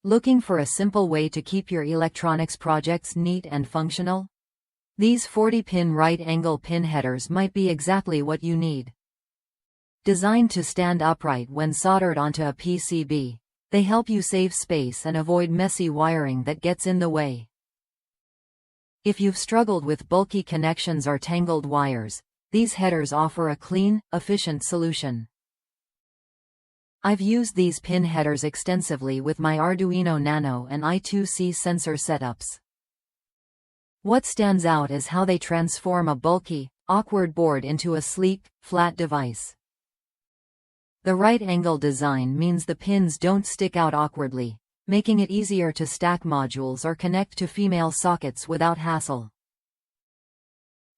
Looking for a simple way to keep your electronics projects neat and functional? These 40-pin right-angle pin headers might be exactly what you need. Designed to stand upright when soldered onto a PCB, they help you save space and avoid messy wiring that gets in the way. If you've struggled with bulky connections or tangled wires, these headers offer a clean, efficient solution. I've used these pin headers extensively with my Arduino Nano and I2C sensor setups. What stands out is how they transform a bulky, awkward board into a sleek, flat device. The right-angle design means the pins don't stick out awkwardly, making it easier to stack modules or connect to female sockets without hassle.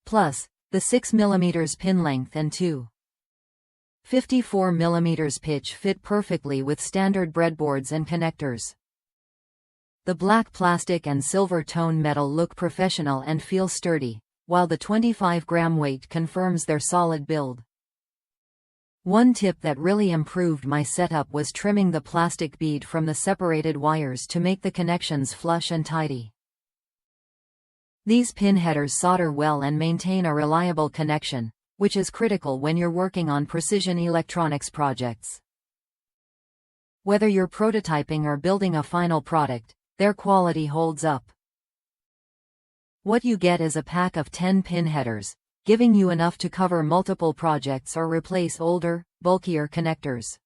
Plus, the 6mm pin length and 2.54mm pitch fit perfectly with standard breadboards and connectors. The black plastic and silver tone metal look professional and feel sturdy, while the 25-gram weight confirms their solid build. One tip that really improved my setup was trimming the plastic bead from the separated wires to make the connections flush and tidy. These pin headers solder well and maintain a reliable connection, which is critical when you're working on precision electronics projects. Whether you're prototyping or building a final product, their quality holds up. What you get is a pack of 10 pin headers, giving you enough to cover multiple projects or replace older, bulkier connectors.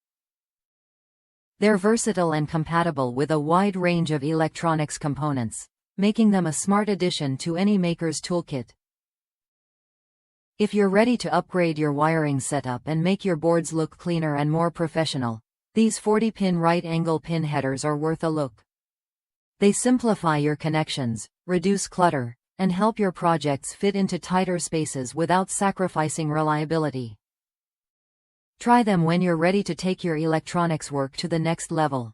They're versatile and compatible with a wide range of electronics components, making them a smart addition to any maker's toolkit. If you're ready to upgrade your wiring setup and make your boards look cleaner and more professional, these 40-pin right-angle pin headers are worth a look. They simplify your connections, reduce clutter, and help your projects fit into tighter spaces without sacrificing reliability. Try them when you're ready to take your electronics work to the next level.